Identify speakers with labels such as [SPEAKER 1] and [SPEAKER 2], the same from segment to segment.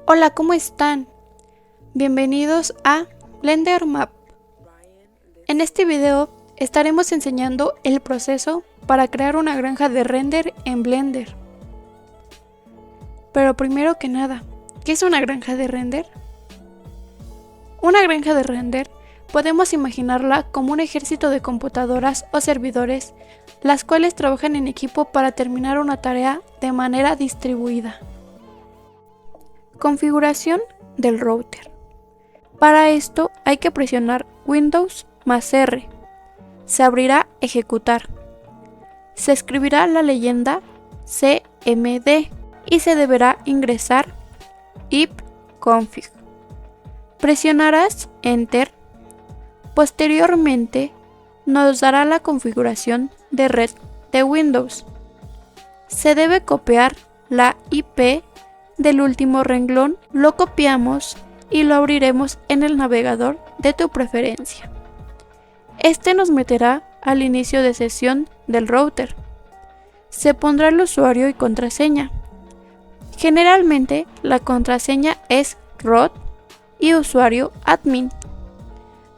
[SPEAKER 1] Hola, ¿cómo están? Bienvenidos a Blender Map. En este video estaremos enseñando el proceso para crear una granja de render en Blender. Pero primero que nada, ¿qué es una granja de render? Una granja de render podemos imaginarla como un ejército de computadoras o servidores, las cuales trabajan en equipo para terminar una tarea de manera distribuida. Configuración del router. Para esto hay que presionar Windows más R. Se abrirá Ejecutar. Se escribirá la leyenda CMD y se deberá ingresar ipconfig. Presionarás Enter. Posteriormente nos dará la configuración de red de Windows. Se debe copiar la IP del último renglón, lo copiamos y lo abriremos en el navegador de tu preferencia. Este nos meterá al inicio de sesión del router. Se pondrá el usuario y contraseña. Generalmente la contraseña es root y usuario admin.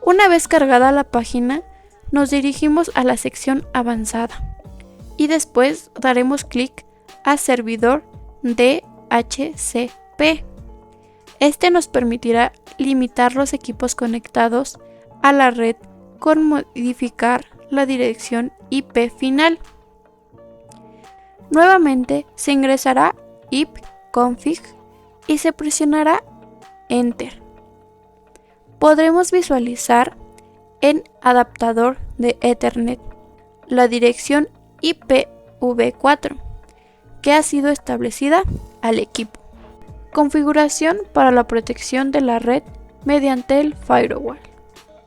[SPEAKER 1] Una vez cargada la página, nos dirigimos a la sección avanzada y después daremos clic a servidor DHCP. Este nos permitirá limitar los equipos conectados a la red con modificar la dirección IP final. Nuevamente se ingresará ipconfig y se presionará Enter. Podremos visualizar en adaptador de Ethernet la dirección IPv4 que ha sido establecida al equipo. Configuración para la protección de la red mediante el firewall.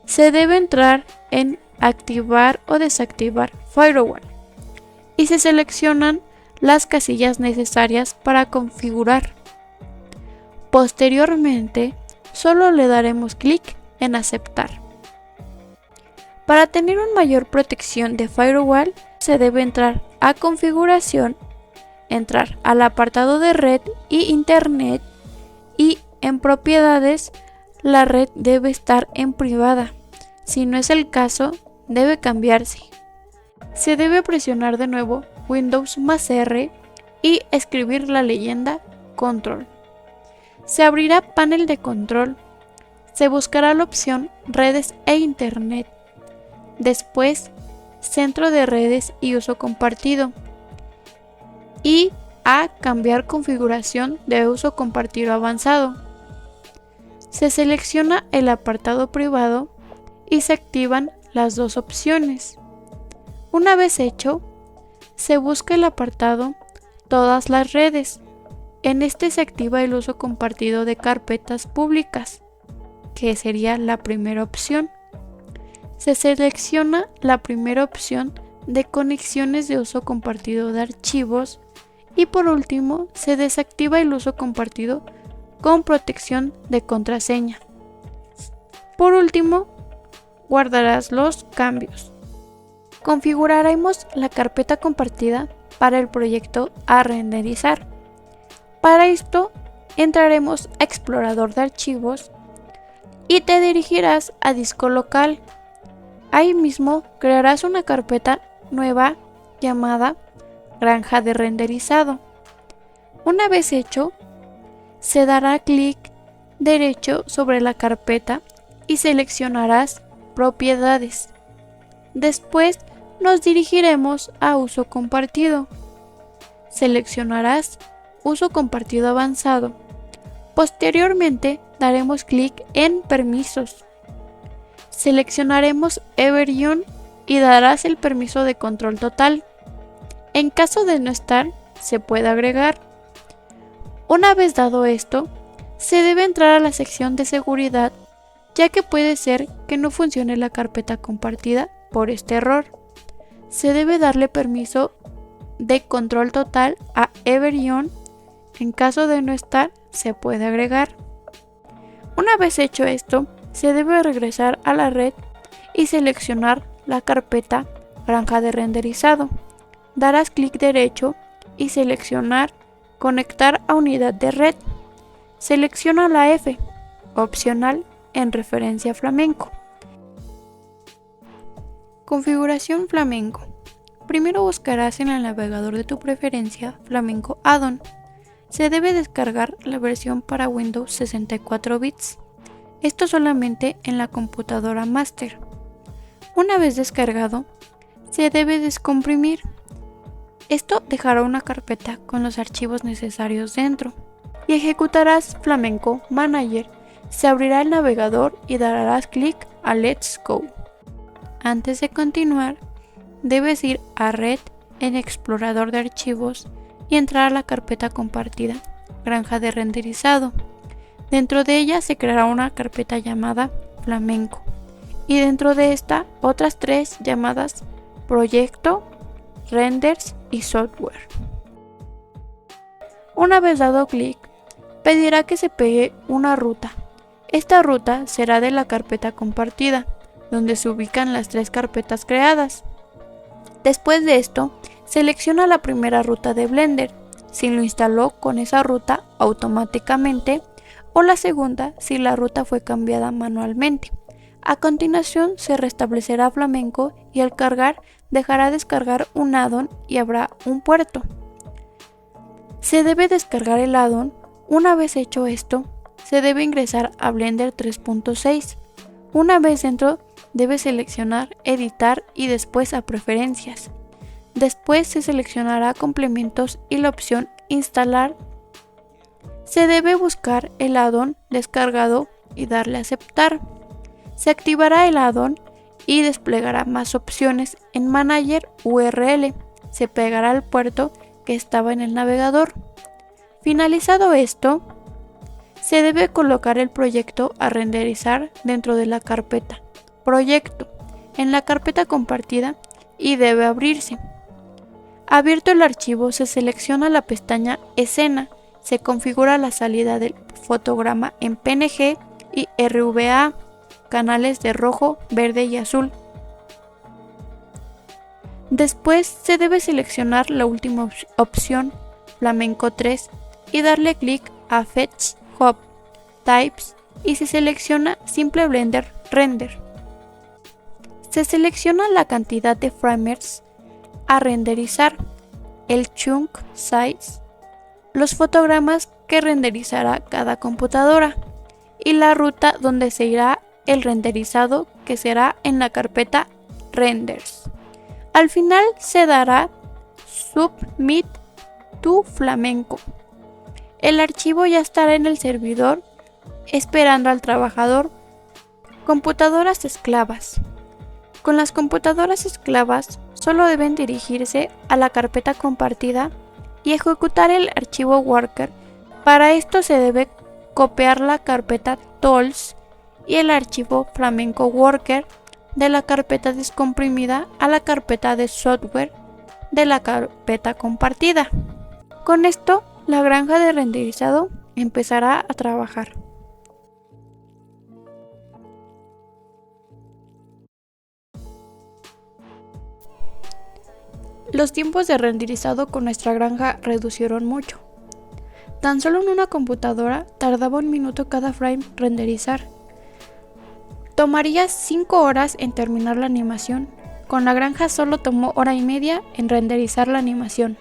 [SPEAKER 1] Se debe entrar en activar o desactivar firewall y se seleccionan las casillas necesarias para configurar. Posteriormente, solo le daremos clic en aceptar. Para tener una mayor protección de firewall, se debe entrar a configuración, entrar al apartado de red y internet y en propiedades la red debe estar en privada. Si no es el caso, debe cambiarse. Se debe presionar de nuevo Windows más R y escribir la leyenda control. Se abrirá panel de control. Se buscará la opción redes e internet. Después, centro de redes y uso compartido. Y a cambiar configuración de uso compartido avanzado. Se selecciona el apartado privado y se activan las dos opciones. Una vez hecho, se busca el apartado Todas las redes. En este se activa el uso compartido de carpetas públicas, que sería la primera opción. Se selecciona la primera opción de conexiones de uso compartido de archivos y por último se desactiva el uso compartido con protección de contraseña. Por último, guardarás los cambios. Configuraremos la carpeta compartida para el proyecto a renderizar. Para esto, entraremos a Explorador de Archivos y te dirigirás a disco local. Ahí mismo crearás una carpeta nueva llamada Granja de renderizado. Una vez hecho, se dará clic derecho sobre la carpeta y seleccionarás Propiedades. Después nos dirigiremos a Uso compartido. Seleccionarás Uso compartido avanzado. Posteriormente daremos clic en Permisos. Seleccionaremos Everyone y darás el permiso de control total. En caso de no estar, se puede agregar. Una vez dado esto, se debe entrar a la sección de seguridad, ya que puede ser que no funcione la carpeta compartida por este error. Se debe darle permiso de control total a Everyone. En caso de no estar, se puede agregar. Una vez hecho esto, se debe regresar a la red y seleccionar la carpeta Granja de renderizado. Darás clic derecho y seleccionar Conectar a unidad de red. selecciona la F, opcional en referencia a flamenco. Configuración flamenco. Primero buscarás en el navegador de tu preferencia Flamenco Add-on. Se debe descargar la versión para Windows 64 bits. Esto solamente en la computadora Master. Una vez descargado, se debe descomprimir. Esto dejará una carpeta con los archivos necesarios dentro. Y ejecutarás Flamenco Manager. Se abrirá el navegador y darás clic a Let's Go. Antes de continuar, debes ir a Red en Explorador de Archivos y entrar a la carpeta compartida, Granja de renderizado. Dentro de ella se creará una carpeta llamada Flamenco y dentro de esta otras 3 llamadas Proyecto, Renders y Software. Una vez dado clic, pedirá que se pegue una ruta. Esta ruta será de la carpeta compartida, donde se ubican las 3 carpetas creadas. Después de esto, selecciona la primera ruta de Blender, si lo instaló con esa ruta automáticamente, o la segunda si la ruta fue cambiada manualmente. A continuación se restablecerá Flamenco y al cargar dejará descargar un add-on y habrá un puerto. Se debe descargar el add-on. Una vez hecho esto, se debe ingresar a Blender 3.6. Una vez dentro, debe seleccionar Editar y después a Preferencias. Después se seleccionará Complementos y la opción Instalar. Se debe buscar el add-on descargado y darle a Aceptar. Se activará el add-on y desplegará más opciones en Manager URL. Se pegará al puerto que estaba en el navegador. Finalizado esto, se debe colocar el proyecto a renderizar dentro de la carpeta Proyecto, en la carpeta compartida y debe abrirse. Abierto el archivo, se selecciona la pestaña Escena, se configura la salida del fotograma en PNG y RVA, canales de rojo, verde y azul. Después se debe seleccionar la última opción, Flamenco 3, y darle clic a Fetch Hub Types y se selecciona Simple Blender Render. Se selecciona la cantidad de frames a renderizar, el chunk size, los fotogramas que renderizará cada computadora y la ruta donde se irá el renderizado, que será en la carpeta Renders. Al final se dará Submit to Flamenco. El archivo ya estará en el servidor esperando al trabajador. Computadoras esclavas. Con las computadoras esclavas solo deben dirigirse a la carpeta compartida y ejecutar el archivo worker. Para esto se debe copiar la carpeta tools y el archivo Flamenco Worker de la carpeta descomprimida a la carpeta de software de la carpeta compartida. Con esto, la granja de renderizado empezará a trabajar. Los tiempos de renderizado con nuestra granja reducieron mucho. Tan solo en una computadora tardaba 1 minuto cada frame renderizar. Tomaría 5 horas en terminar la animación. Con la granja solo tomó 1 hora y media en renderizar la animación.